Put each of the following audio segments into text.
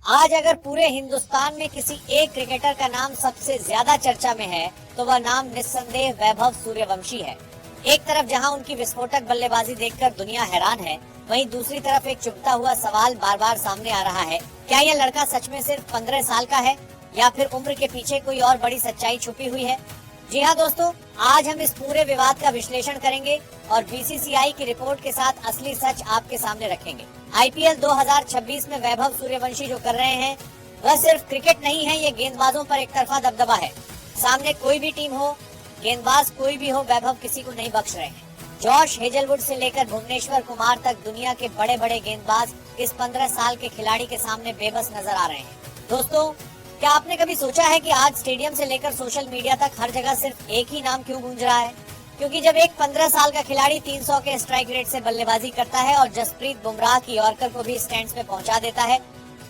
आज अगर पूरे हिंदुस्तान में किसी एक क्रिकेटर का नाम सबसे ज्यादा चर्चा में है तो वह नाम निस्संदेह वैभव सूर्यवंशी है। एक तरफ जहां उनकी विस्फोटक बल्लेबाजी देखकर दुनिया हैरान है, वहीं दूसरी तरफ एक चुभता हुआ सवाल बार बार सामने आ रहा है, क्या यह लड़का सच में सिर्फ 15 साल का है या फिर उम्र के पीछे कोई और बड़ी सच्चाई छुपी हुई है। जी हाँ दोस्तों, आज हम इस पूरे विवाद का विश्लेषण करेंगे और बीसीसीआई की रिपोर्ट के साथ असली सच आपके सामने रखेंगे। आईपीएल 2026 में वैभव सूर्यवंशी जो कर रहे हैं वह सिर्फ क्रिकेट नहीं है, ये गेंदबाजों पर एक तरफा दबदबा है। सामने कोई भी टीम हो, गेंदबाज कोई भी हो, वैभव किसी को नहीं बख्श रहे हैं। जॉश हेजलवुड से लेकर भुवनेश्वर कुमार तक दुनिया के बड़े बड़े गेंदबाज इस 15 साल के खिलाड़ी के सामने बेबस नजर आ रहे हैं। दोस्तों, क्या आपने कभी सोचा है कि आज स्टेडियम से लेकर सोशल मीडिया तक हर जगह सिर्फ एक ही नाम क्यों गूंज रहा है? क्योंकि जब एक 15 साल का खिलाड़ी 300 के स्ट्राइक रेट से बल्लेबाजी करता है और जसप्रीत बुमराह की यॉर्कर को भी स्टैंड्स में पहुंचा देता है,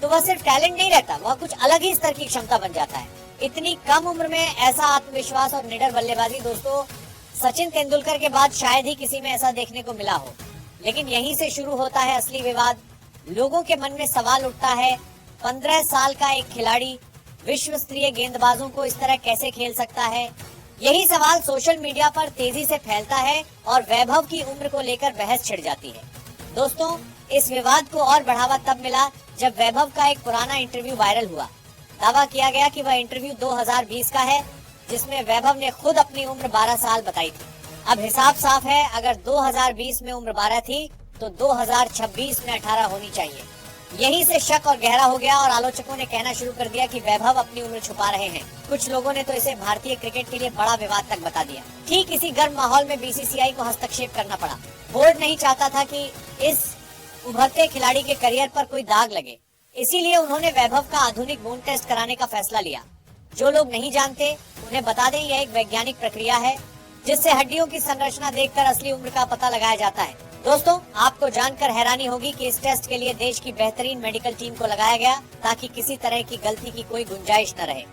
तो वह सिर्फ टैलेंट नहीं रहता, वह कुछ अलग ही स्तर की क्षमता बन जाता है। इतनी कम उम्र में ऐसा आत्मविश्वास और निडर बल्लेबाजी दोस्तों, सचिन तेंदुलकर के बाद शायद ही किसी में ऐसा देखने को मिला हो। लेकिन यहीं से शुरू होता है असली विवाद। लोगों के मन में सवाल उठता है, 15 साल का एक खिलाड़ी विश्व स्तरीय गेंदबाजों को इस तरह कैसे खेल सकता है? यही सवाल सोशल मीडिया पर तेजी से फैलता है और वैभव की उम्र को लेकर बहस छिड़ जाती है। दोस्तों, इस विवाद को और बढ़ावा तब मिला जब वैभव का एक पुराना इंटरव्यू वायरल हुआ। दावा किया गया कि वह इंटरव्यू 2020 का है, जिसमें वैभव ने खुद अपनी उम्र 12 साल बताई थी। अब हिसाब साफ है, अगर 2020 में उम्र 12 थी तो 2026 में 18 होनी चाहिए। यहीं से शक और गहरा हो गया और आलोचकों ने कहना शुरू कर दिया कि वैभव अपनी उम्र छुपा रहे हैं। कुछ लोगों ने तो इसे भारतीय क्रिकेट के लिए बड़ा विवाद तक बता दिया। ठीक इसी गर्म माहौल में बीसीसीआई को हस्तक्षेप करना पड़ा। बोर्ड नहीं चाहता था कि इस उभरते खिलाड़ी के करियर पर कोई दाग लगे, इसीलिए उन्होंने वैभव का आधुनिक बोन टेस्ट कराने का फैसला लिया। जो लोग नहीं जानते उन्हें बता दें, यह एक वैज्ञानिक प्रक्रिया है जिससे हड्डियों की संरचना देखकर असली उम्र का पता लगाया जाता है। दोस्तों, आपको जानकर हैरानी होगी कि इस टेस्ट के लिए देश की बेहतरीन मेडिकल टीम को लगाया गया ताकि किसी तरह की गलती की कोई गुंजाइश न रहे।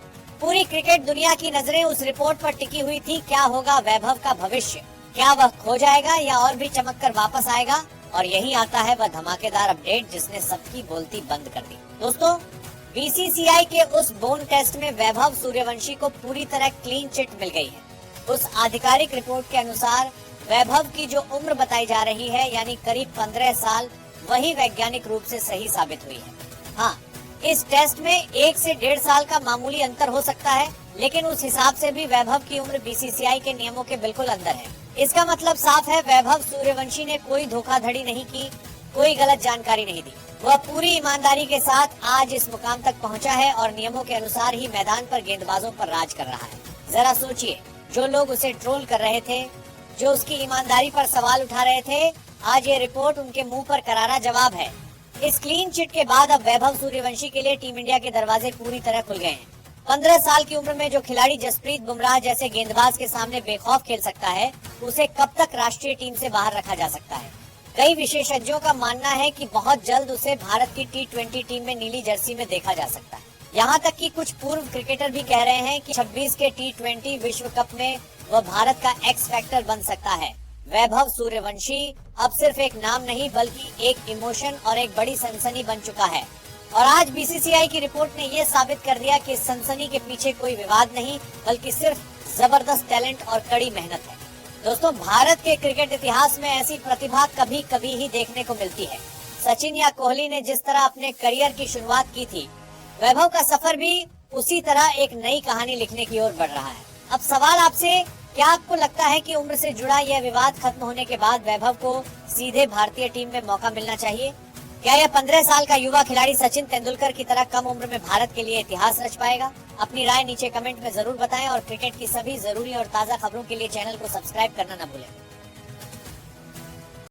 पूरी क्रिकेट दुनिया की नजरें उस रिपोर्ट पर टिकी हुई थी। क्या होगा वैभव का भविष्य? क्या वह खो जाएगा या और भी चमक कर वापस आएगा? और यही आता है वह धमाकेदार अपडेट जिसने सबकी बोलती बंद कर दी। दोस्तों, बीसीसीआई के उस बोन टेस्ट में वैभव सूर्यवंशी को पूरी तरह क्लीन चिट मिल गई है। उस आधिकारिक रिपोर्ट के अनुसार वैभव की जो उम्र बताई जा रही है, यानी करीब 15 साल, वही वैज्ञानिक रूप से सही साबित हुई है। हाँ, इस टेस्ट में 1 से 1.5 साल का मामूली अंतर हो सकता है, लेकिन उस हिसाब से भी वैभव की उम्र बीसीसीआई के नियमों के बिल्कुल अंदर है। इसका मतलब साफ है, वैभव सूर्यवंशी ने कोई धोखाधड़ी नहीं की, कोई गलत जानकारी नहीं दी। वह पूरी ईमानदारी के साथ आज इस मुकाम तक पहुंचा है और नियमों के अनुसार ही मैदान पर गेंदबाजों पर राज कर रहा है। जरा सोचिए, जो लोग उसे ट्रोल कर रहे थे, जो उसकी ईमानदारी पर सवाल उठा रहे थे, आज ये रिपोर्ट उनके मुंह पर करारा जवाब है। इस क्लीन चिट के बाद अब वैभव सूर्यवंशी के लिए टीम इंडिया के दरवाजे पूरी तरह खुल गए हैं। 15 साल की उम्र में जो खिलाड़ी जसप्रीत बुमराह जैसे गेंदबाज के सामने बेखौफ खेल सकता है, उसे कब तक राष्ट्रीय टीम से बाहर रखा जा सकता है? कई विशेषज्ञों का मानना है कि बहुत जल्द उसे भारत की T20 टीम में नीली जर्सी में देखा जा सकता है। यहाँ तक कि कुछ पूर्व क्रिकेटर भी कह रहे हैं कि 26 के T20 विश्व कप में वह भारत का एक्स फैक्टर बन सकता है। वैभव सूर्यवंशी अब सिर्फ एक नाम नहीं बल्कि एक इमोशन और एक बड़ी सनसनी बन चुका है। और आज बीसीसीआई की रिपोर्ट ने यह साबित कर दिया कि इस सनसनी के पीछे कोई विवाद नहीं, बल्कि सिर्फ जबरदस्त टैलेंट और कड़ी मेहनत है। दोस्तों, भारत के क्रिकेट इतिहास में ऐसी प्रतिभा कभी कभी ही देखने को मिलती है। सचिन या कोहली ने जिस तरह अपने करियर की शुरुआत की थी, वैभव का सफर भी उसी तरह एक नई कहानी लिखने की ओर बढ़ रहा है। अब सवाल आपसे, क्या आपको लगता है कि उम्र से जुड़ा यह विवाद खत्म होने के बाद वैभव को सीधे भारतीय टीम में मौका मिलना चाहिए? क्या यह 15 साल का युवा खिलाड़ी सचिन तेंदुलकर की तरह कम उम्र में भारत के लिए इतिहास रच पाएगा? अपनी राय नीचे कमेंट में जरूर बताएं और क्रिकेट की सभी जरूरी और ताजा खबरों के लिए चैनल को सब्सक्राइब करना न भूलें।